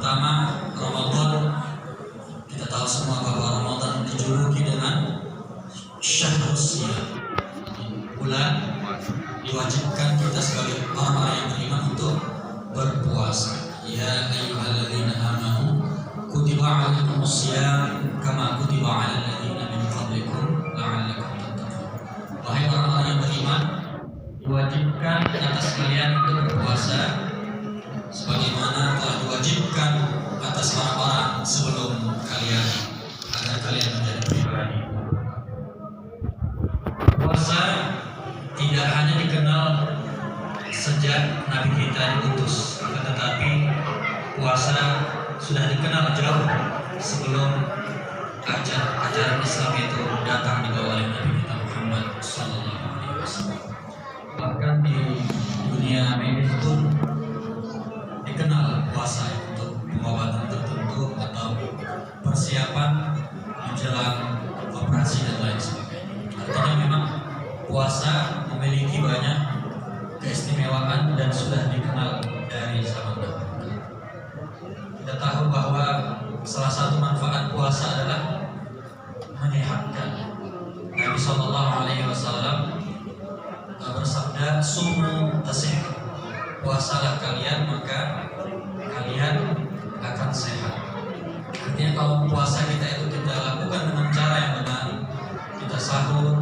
pertama, Ramadan. Kita tahu semua bahwa Ramadan dijuluki dengan Syahrus Siyam, bulan diwajibkan kita sebagai orang-orang yang beriman untuk berpuasa. Ya ayyuhalladzina amanu kutiba 'alaikumus syiyam kama kutiba 'alal ladzina min qablikum la'allakum tattaqun. Wahai orang-orang yang beriman, diwajibkan atas kalian untuk berpuasa sebagaimana telah diwajibkan atas orang-orang sebelum kalian, agar kalian menjadi pribadi. Puasa tidak hanya dikenal sejak Nabi kita diutus, tetapi puasa sudah dikenal jauh sebelum ajaran Islam itu datang dibawa oleh Nabi kita Muhammad SAW. Bahkan di dunia medis pun dikenal puasa untuk pengobatan tertentu atau persiapan menjelang operasi dan lain sebagainya. Artinya memang puasa memiliki banyak keistimewaan dan sudah dikenal dari zaman dahulu. Kita tahu bahwa salah satu manfaat puasa adalah menyehatkan. Nabi SAW bersabda, "Sumu tasih." Puasalah kalian maka kalian akan sehat. Artinya kalau puasa kita itu kita lakukan dengan cara yang benar, kita sahur,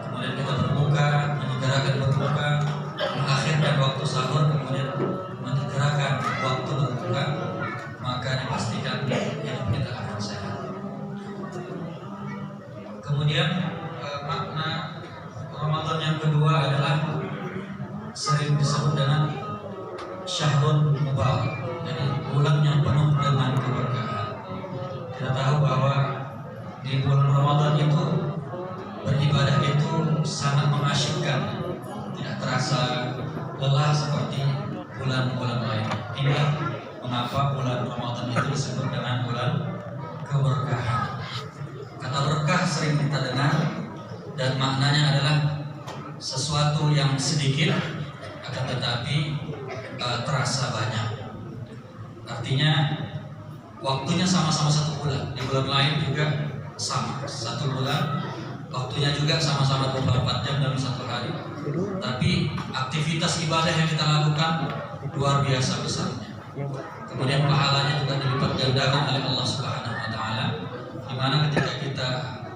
kemudian kita berbuka, menyegerakan berbuka, mengakhirkan waktu sahur, kemudian menyegerakan waktu berbuka, maka dipastikan hidup kita akan sehat. Kemudian makna Ramadan yang kedua adalah sering disebut dengan Syahrul Mubarak, jadi bulan yang penuh dengan keberkahan. Kita tahu bahwa di bulan Ramadan itu beribadah itu sangat mengasyikkan, tidak terasa lelah seperti bulan-bulan lain. Inilah mengapa bulan Ramadan itu disebut dengan bulan keberkahan. Kata berkah sering kita dengar dan maknanya adalah sesuatu yang sedikit akan tetapi terasa banyak. Artinya waktunya sama-sama 1 bulan. Di bulan lain juga sama 1 bulan. Waktunya juga sama-sama 24 jam dalam 1 hari. Tapi aktivitas ibadah yang kita lakukan luar biasa besarnya. Kemudian pahalanya juga dilipat gandakan oleh Allah Subhanahu wa taala. Di mana ketika kita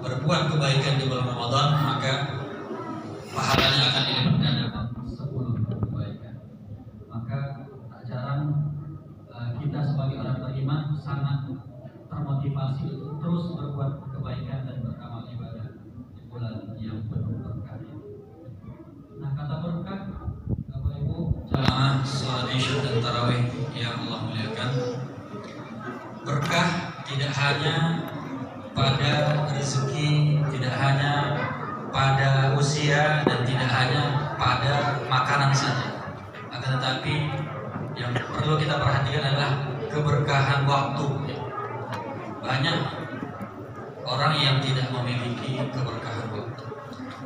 berbuat kebaikan di bulan Ramadan, maka pahalanya akan dilipat gandakan 10 kebaikan. Maka tak jarang kita sebagai orang beriman sangat termotivasi untuk terus berbuat kebaikan dan beramal ibadah di bulan yang penuh berkah. Nah, kata berkah, Bapak Ibu jamaah salat Isya dan tarawih yang Allah muliakan, berkah tidak hanya pada rezeki, tidak hanya pada usia, dan tidak hanya pada makanan saja. Akan tetapi yang perlu kita perhatikan adalah keberkahan waktu. Banyak orang yang tidak memiliki keberkahan waktu.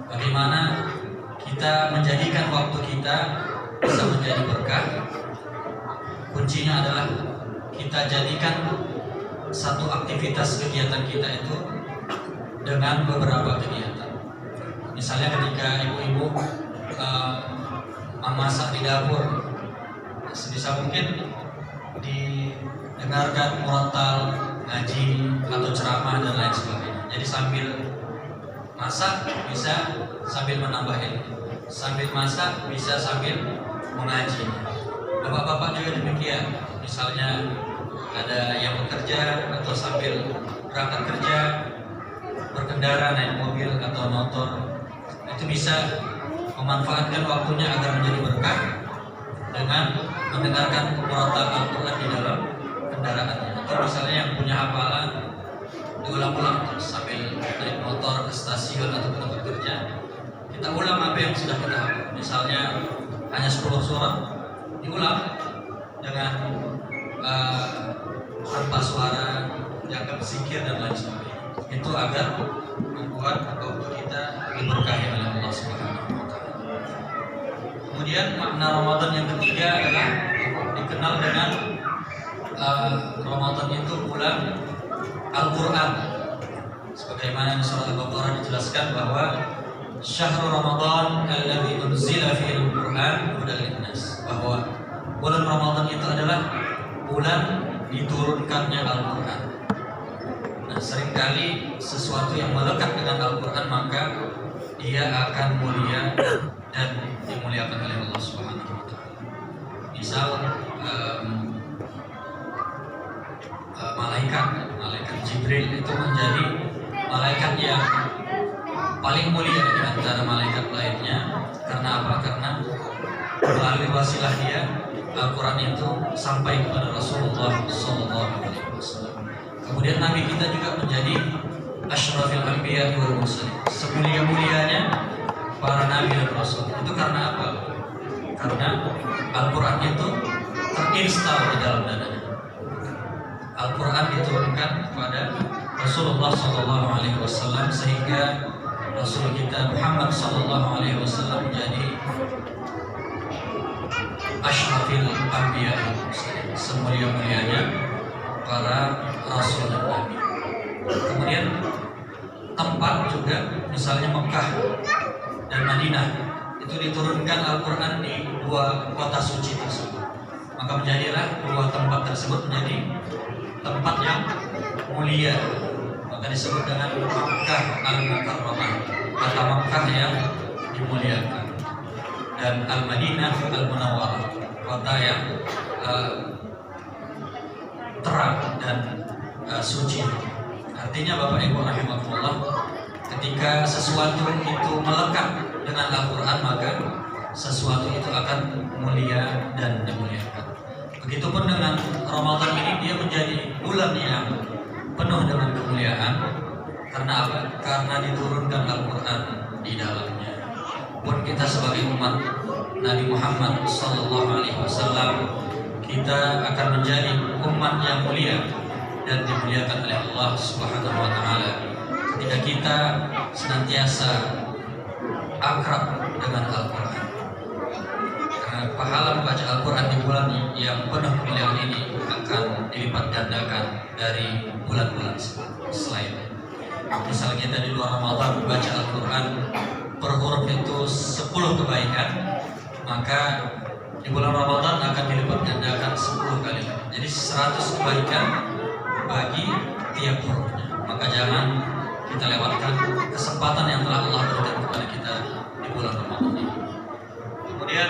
Bagaimana kita menjadikan waktu kita bisa menjadi berkah? Kuncinya adalah kita jadikan satu aktivitas kegiatan kita itu dengan beberapa kegiatan. Misalnya ketika ibu-ibu memasak di dapur, sebisa mungkin didengarkan murattal, ngaji atau ceramah dan lain sebagainya. Jadi sambil masak bisa sambil menambah ilmu, sambil masak bisa sambil mengaji. Bapak-bapak juga demikian. Misalnya ada yang bekerja atau sambil berangkat kerja, berkendara, naik mobil atau motor, itu bisa memanfaatkan waktunya agar menjadi berkah dengan mendengarkan murattal Al-Quran di dalam kendaraannya. Atau misalnya yang punya hafalan diulang-ulang sambil naik motor ke stasiun atau tempat kerja, kita ulang apa yang sudah kita hafal. Misalnya hanya 10 surat, diulang dengan tanpa suara, dianggap zikir dan lain sebagainya. Itu agar membuat waktu kita diberkahi oleh Allah Subhanahu wa taala. Kemudian makna Ramadan yang ketiga adalah dikenal dengan Ramadan itu bulan Al-Quran. Sebagaimana di surah Al-Baqarah dijelaskan bahwa Syahrul Ramadan alladzi unzila fihi al-Qur'an hudan linnas, bahwa bulan Ramadan itu adalah bulan diturunkannya Al-Quran. Nah, seringkali sesuatu yang melekat dengan Al-Quran maka dia akan mulia dan dimuliakan oleh Allah Subhanahu wa Ta'ala. Misal malaikat Jibril itu menjadi malaikat yang paling mulia di antara malaikat lainnya. Karena apa? Karena melalui wasilah dia Al-Quran itu sampai kepada Rasulullah SAW. Kemudian Nabi kita juga menjadi asyrafil anbiya wal mursalin, semulia-mulianya para nabi dan rasul. Itu karena apa? Karena Al-Quran itu terinstal di dalam dadanya. Al-Quran diturunkan kepada Rasulullah SAW sehingga Rasul kita Muhammad SAW menjadi asyrafil anbiya, semulia-mulianya para rasul dan nabi. Kemudian tempat juga, misalnya Mekah dan Madinah, itu diturunkan Al-Quran di dua kota suci tersebut. Maka menjadilah dua tempat tersebut menjadi tempat yang mulia. Maka disebut dengan Makkah Al-Mukarramah, kota Makkah yang dimuliakan, dan Al-Madinah Al-Munawwarah, kota yang terang dan suci. Artinya Bapak Ibu rahimakumullah, ketika sesuatu itu melekat dengan Al-Quran maka sesuatu itu akan mulia dan dimuliakan. Begitupun dengan Ramadan ini, dia menjadi bulan yang penuh dengan kemuliaan. Karena apa? Karena diturunkan Al-Quran di dalamnya. Pun kita sebagai umat Nabi Muhammad SAW, kita akan menjadi umat yang mulia dan dimuliakan oleh Allah Subhanahu wa Ta'ala ketika kita senantiasa akrab dengan Al-Quran. Karena pahala membaca Al-Quran di bulan yang penuh kemuliaan ini akan dilipat gandakan dari bulan-bulan selainnya. Misal kita di luar Ramadan membaca Al-Quran per huruf itu 10 kebaikan, maka di bulan Ramadan akan dilipat gandakan 10 kali. Jadi 100 kebaikan bagi tiap hurufnya. Maka jangan kita lewatkan kesempatan yang telah Allah berikan kepada kita di bulan Ramadan ini. Kemudian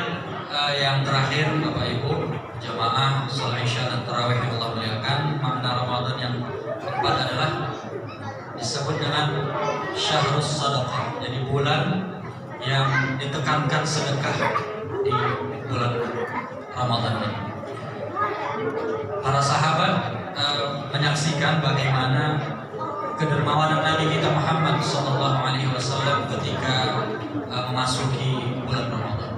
yang terakhir Bapak Ibu jamaah salat Isya dan tarawih yang Allah muliakan, makna Ramadan yang keempat adalah disebut dengan Syahrus Sadaqah. Jadi bulan yang ditekankan sedekah di bulan Ramadan ini. Para sahabat menyaksikan bagaimana kedermawanan Nabi kita Muhammad SAW ketika memasuki bulan Ramadan.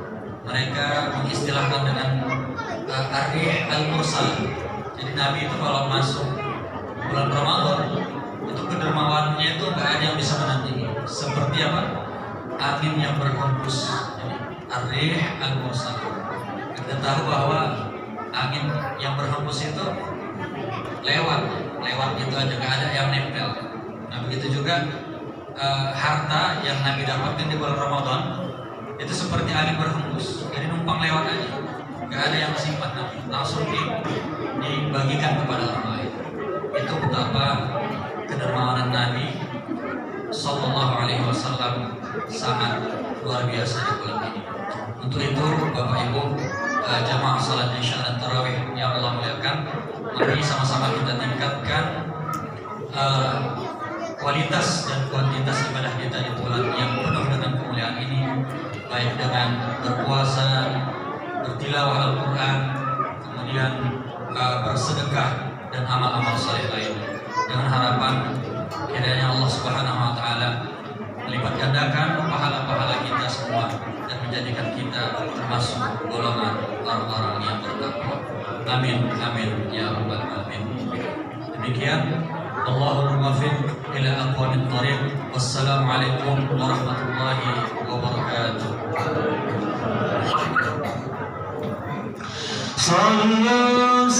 Mereka mengistilahkan dengan Ar-Rih Al-Mursal. Jadi Nabi itu kalau masuk bulan Ramadan itu kedermawanannya itu nggak ada yang bisa menandingi. Seperti apa? Angin yang berhembus. Jadi Ar-Rih Al-Mursal. Kita tahu bahwa angin yang berhembus itu lewat gitu aja, nggak ada yang nempel. Nah begitu juga harta yang Nabi dapatkan di bulan Ramadan itu seperti angin berhembus, jadi numpang lewat aja, nggak ada yang simpan, langsung dibagikan kepada orang lain. Itu betapa kedermawanan Nabi Sallallahu Alaihi Wasallam sangat luar biasa di bulan ini. Untuk itu Bapak Ibu jamaah salat Isya dan tarawih yang Allah muliakan, mari sama-sama kita tingkatkan kualitas dan kuantitas ibadah kita di bulan yang penuh dengan kemuliaan ini, baik dengan berpuasa, bertilawah Al-Quran, kemudian bersedekah dan amal-amal saleh lainnya, dengan harapan kiranya Allah Subhanahu wa Ta'ala melipat gandakan pahala-pahala kita semua dan menjadikan kita termasuk golongan orang-orang yang bertakwa. Amin amin ya rabbal alamin. Demikian, Allahumma muwaffiq ila aqwamit thariq. Wassalamualaikum warahmatullahi wabarakatuh. Sallallahu